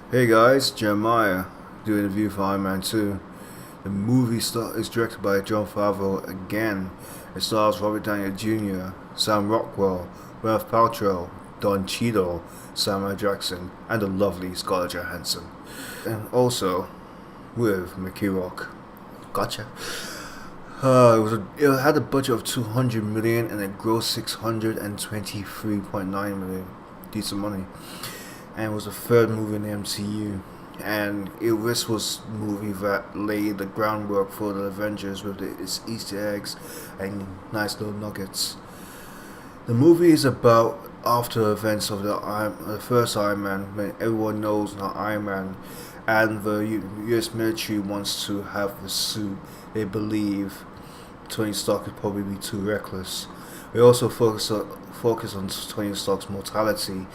Hey guys, Jeremiah doing a review for Iron Man 2. The movie is directed by Jon Favreau again. It stars Robert Downey Jr., Sam Rockwell, Ralph Paltrow, Don Cheadle, Samuel Jackson, and the lovely Scarlett Johansson. And also with Mickey Rock. Gotcha. It had a budget of 200 million and it grossed 623.9 million. Decent money. And it was the third movie in the MCU. And this was the movie that laid the groundwork for the Avengers with its Easter eggs and nice little nuggets. The movie is about after events of the first Iron Man, when everyone knows now Iron Man, and the U.S. military wants to have the suit. They believe Tony Stark could probably be too reckless. We also focus on Tony Stark's mortality,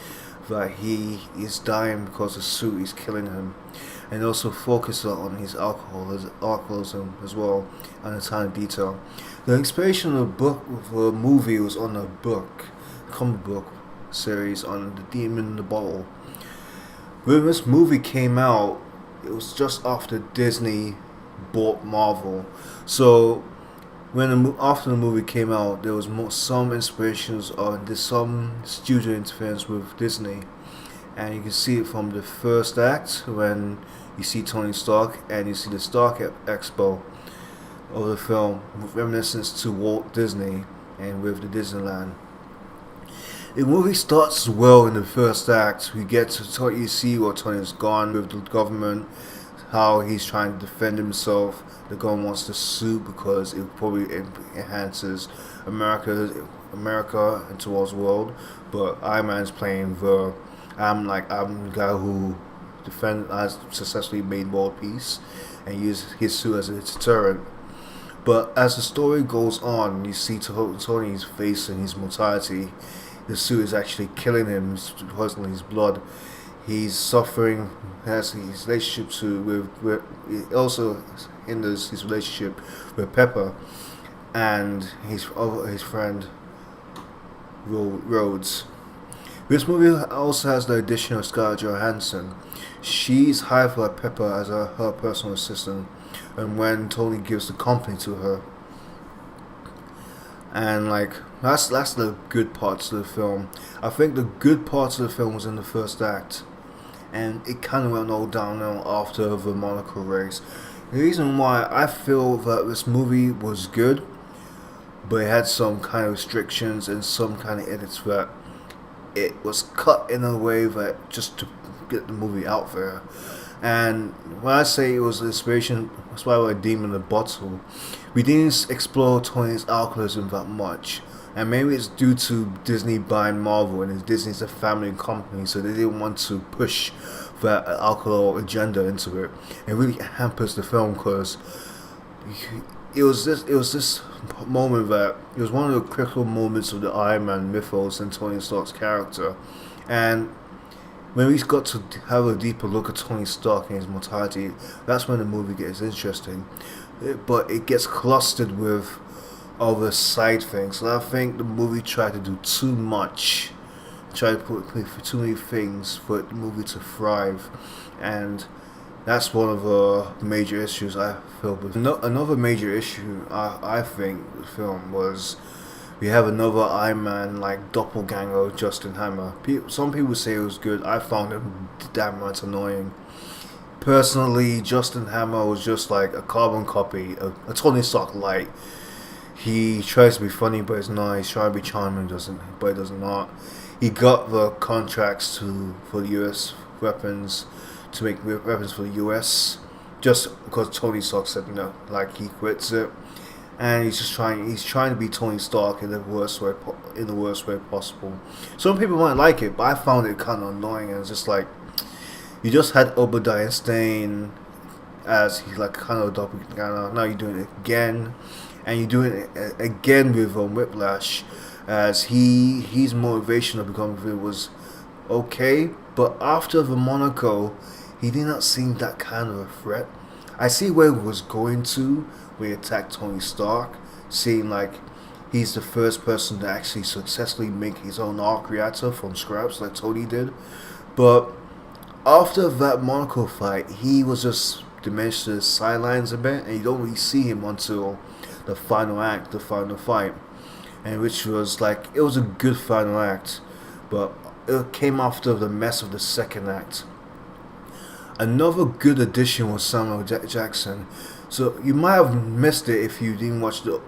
that he is dying because the suit is killing him, and also focus on his alcoholism as well, and a tiny detail. The inspiration of the book for the movie was on a comic book series on the Demon in the Bottle. When this movie came out, it was just after Disney bought Marvel, so after the movie came out, there was some inspirations or there's some studio interference with Disney, and you can see it from the first act when you see Tony Stark and you see the Stark Expo of the film, with reminiscence to Walt Disney and with the Disneyland. The movie starts well in the first act. We get to you see what Tony's gone with the government, how he's trying to defend himself. The government wants the suit because it probably enhances America and towards the world. But Iron Man's playing I'm the guy who has successfully made world peace and used his suit as a deterrent. But as the story goes on, you see Tony's facing his mortality. The suit is actually killing him, poisoning his blood. He's suffering, has his relationship with it also hinders his relationship with Pepper and his friend Rhodes. This movie also has the addition of Scarlett Johansson. She's hired by Pepper as her personal assistant, and when Tony gives the company to her, and that's the good parts of the film. I think the good parts of the film was in the first act, and it kind of went all downhill after the Monaco race. The reason why I feel that this movie was good, but it had some kind of restrictions and some kind of edits that it was cut in a way that just to get the movie out there. And when I say it was inspiration, that's why we're Demon in the Bottle. We didn't explore Tony's alcoholism that much. And maybe it's due to Disney buying Marvel, and Disney's a family company, so they didn't want to push that alcohol agenda into it. It really hampers the film because it was this moment that it was one of the critical moments of the Iron Man mythos and Tony Stark's character, and when we got to have a deeper look at Tony Stark and his mortality, that's when the movie gets interesting. But it gets clustered with other side things. And I think the movie tried to do too much, tried to put too many things for the movie to thrive, and that's one of the major issues I feel. But another major issue I think the film was we have another Iron Man like doppelganger, Justin Hammer. Some people say it was good. I found him damn right annoying. Personally, Justin Hammer was just like a carbon copy, a Tony Stark light. He tries to be funny, but it's not. He's trying to be charming, but he does not. He got the contracts for the U.S. weapons to make weapons for the U.S. just because Tony Stark said no, like he quits it, and he's trying to be Tony Stark in the worst way possible. Some people might like it, but I found it kind of annoying, and it's just like you just had Obadiah Stane as he's like kind of a doppelganger. Now you're doing it again, and you're doing it again with Whiplash, as his motivation of becoming villain was okay, but after the Monaco, he did not seem that kind of a threat. I see where he was going to when he attacked Tony Stark, seeing like he's the first person to actually successfully make his own arc reactor from scraps like Tony did, but After that Monaco fight, he was just diminished to the sidelines a bit, and you don't really see him until the final act, the final fight, and which was like it was a good final act, but it came after the mess of the second act. Another good addition was Samuel Jackson. So you might have missed it if you didn't watch the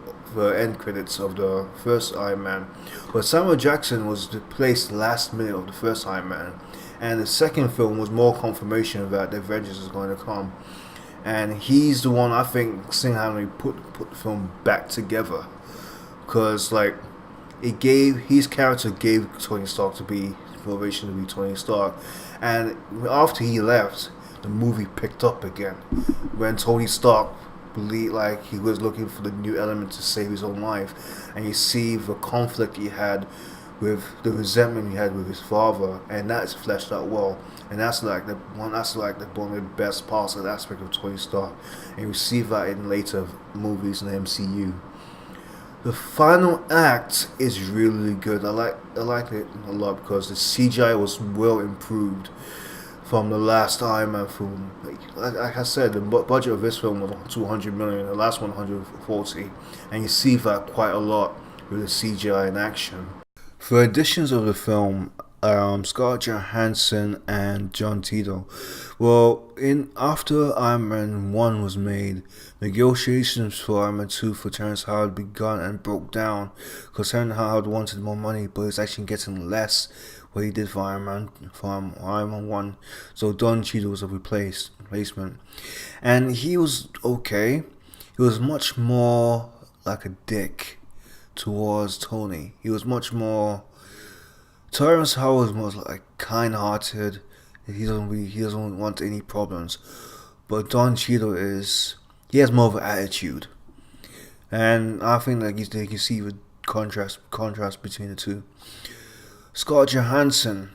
end credits of the first Iron Man. But Samuel Jackson was replaced last minute of the first Iron Man, and the second film was more confirmation that the Avengers is going to come. And he's the one I think single-handedly put the film back together, because like it gave his character gave Tony Stark to be motivation to be Tony Stark, and after he left, the movie picked up again when Tony Stark believed like he was looking for the new element to save his own life, and you see the conflict he had with the resentment he had with his father, and that's fleshed out well. And that's like the one. That's like the one of the best parts of the aspect of Tony Stark, and you see that in later movies in the MCU. The final act is really good. I like it a lot because the CGI was well improved from the last Iron Man film. Like I said, the budget of this film was 200 million, the last 140, and you see that quite a lot with the CGI in action. For editions of the film, Scarlett Johansson and John Tito. Well, in after Iron Man 1 was made, negotiations for Iron Man 2 for Terrence Howard begun and broke down because Terrence Howard wanted more money, but he's actually getting less what he did for Iron Man 1. So Don Cheadle was a replacement, and he was okay. He was much more like a dick towards Tony. He was much more. Terrence Howard was like kind-hearted. He doesn't want any problems, but Don Cheadle he has more of an attitude, and I think that you can see the contrast between the two. Scarlett Johansson,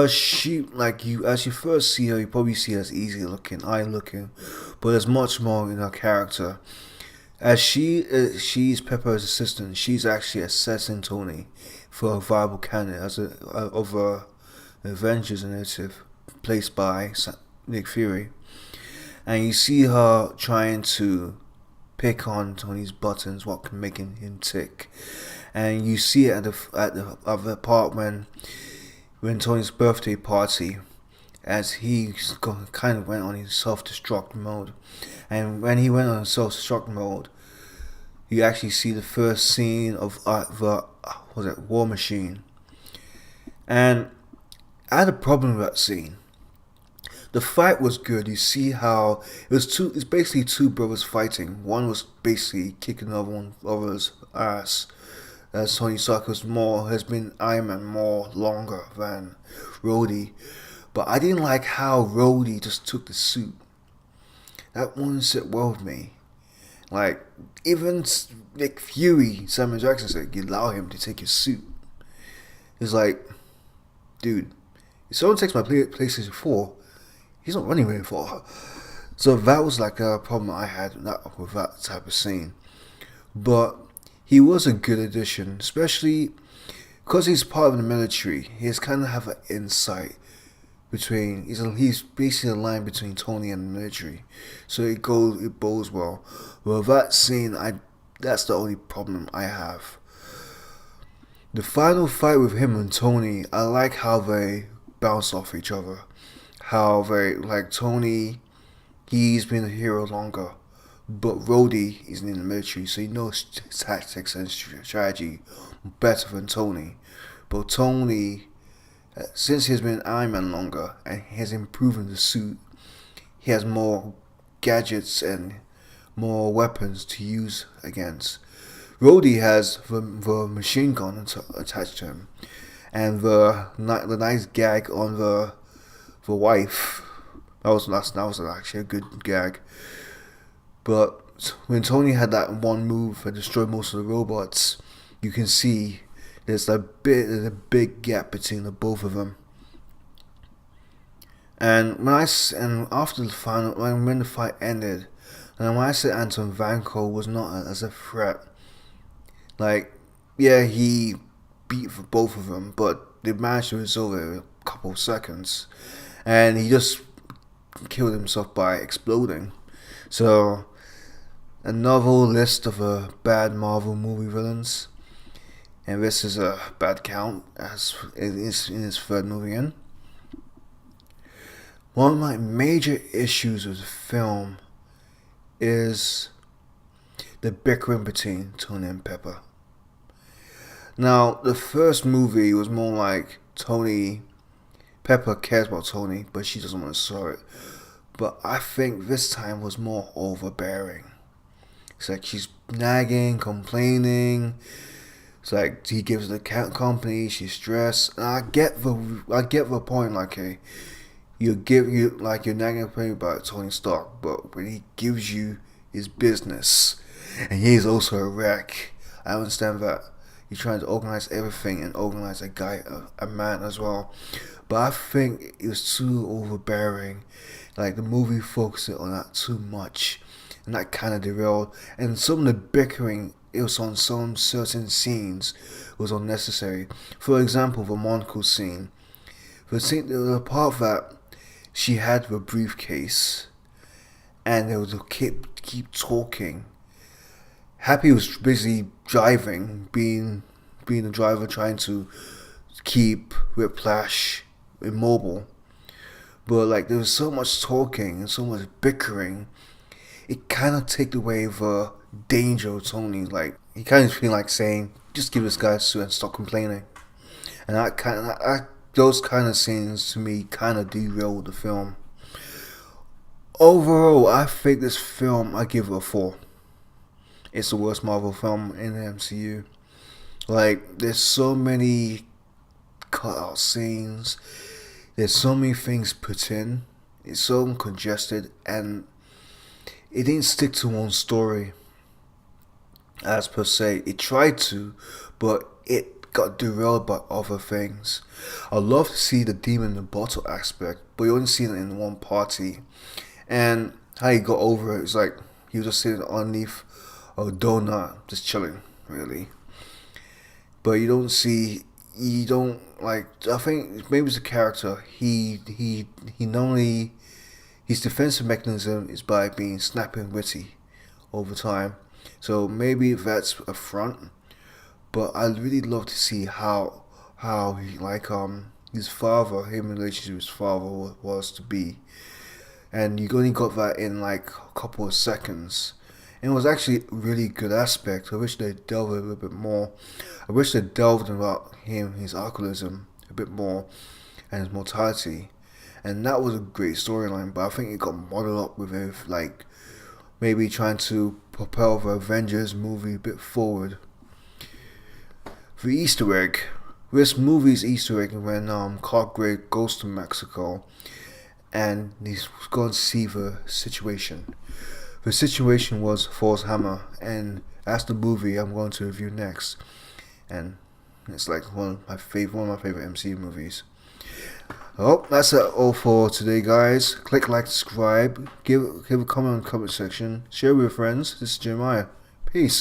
she like you as you first see her, you probably see her as easy looking, eye looking, but there's much more in her character. As she's Pepper's assistant, she's actually assessing Tony for a viable candidate of a Avengers initiative placed by Nick Fury, and you see her trying to pick on Tony's buttons, what can make him tick, and you see it at the other part when Tony's birthday party, as he kind of went on his self-destruct mode, and when he went on self-destruct mode, you actually see the first scene of War Machine, and I had a problem with that scene. The fight was good. You see how it's basically two brothers fighting. One was basically kicking the other's ass, as Tony Stark has been Iron Man more longer than Rhodey. But I didn't like how Rhodey just took the suit. That wouldn't sit well with me. Like, even Nick Fury, Samuel Jackson said, you allow him to take your suit. It's like, dude, if someone takes my PlayStation 4, he's not running away for. So that was like a problem I had with that type of scene. But he was a good addition, especially because he's part of the military. He has kind of have an insight between. He's basically a line between Tony and the military, so it bodes well. Well, that scene, that's the only problem I have. The final fight with him and Tony, I like how they bounce off each other. How they like Tony, he's been a hero longer, but Rhodey is in the military, so he knows tactics and strategy better than Tony. But Tony, since he's been Iron Man longer and he has improved the suit, he has more gadgets and more weapons to use against. Rhodey has the machine gun attached to him, and the nice gag on the wife. That was actually a good gag. But when Tony had that one move that destroyed most of the robots, you can see there's a big gap between the both of them. And after the final, when the fight ended, and when I said Anton Vanko was not as a threat, like, yeah, he beat for both of them, but they managed to resolve it in a couple of seconds. and he just killed himself by exploding. So another list of bad Marvel movie villains, and this is a bad count as it is in his third movie in. One of my major issues with the film is the bickering between Tony and Pepper. Now, the first movie was more like Pepper cares about Tony, but she doesn't want to show it. But I think this time was more overbearing. It's like she's nagging, complaining. It's like he gives the company, she's stressed. And I get the point. Like, hey, you're nagging, complaining about Tony Stark, but when he gives you his business, and he's also a wreck, I understand that. You're trying to organize everything and organize a man as well. But I think it was too overbearing. Like, the movie focused on that too much, and that kind of derailed. And some of the bickering, it was on some certain scenes, was unnecessary. For example, the monocle scene. The part that she had the briefcase, and they would keep talking. Happy was busy driving, being the driver, trying to keep Whiplash immobile. But like, there was so much talking and so much bickering, it kind of took away the danger of Tony. Like, he kind of feel like saying, "Just give this guy a suit and stop complaining." And those kind of scenes to me kind of derailed the film. Overall, I think this film, I give it a 4. It's the worst Marvel film in the MCU. Like, there's so many cut-out scenes. There's so many things put in. It's so congested, and it didn't stick to one story as per se. It tried to, but it got derailed by other things. I'd love to see the demon in the bottle aspect, but you only see it in one party. And how he got over it is like he was just sitting underneath a donut, just chilling, really. But I think maybe it's a character. He normally, his defensive mechanism is by being snappy and witty over time. So maybe that's a front. But I'd really love to see how he, like, his father, him in relationship with his father was to be. And you only got that in like a couple of seconds. And it was actually a really good aspect. I wish they delved a little bit more. I wish they delved about his alcoholism a bit more, and his mortality. And that was a great storyline, but I think it got muddled up with it, like maybe trying to propel the Avengers movie a bit forward. The Easter egg. This movie's Easter egg when Clark Gray goes to Mexico and he's going to see the situation. The situation was Thor's hammer, and that's the movie I'm going to review next. And it's like one of my favorite MCU movies. Oh, that's all for today, guys. Click like, subscribe, give a comment in the comment section, share with your friends. This is Jeremiah. Peace.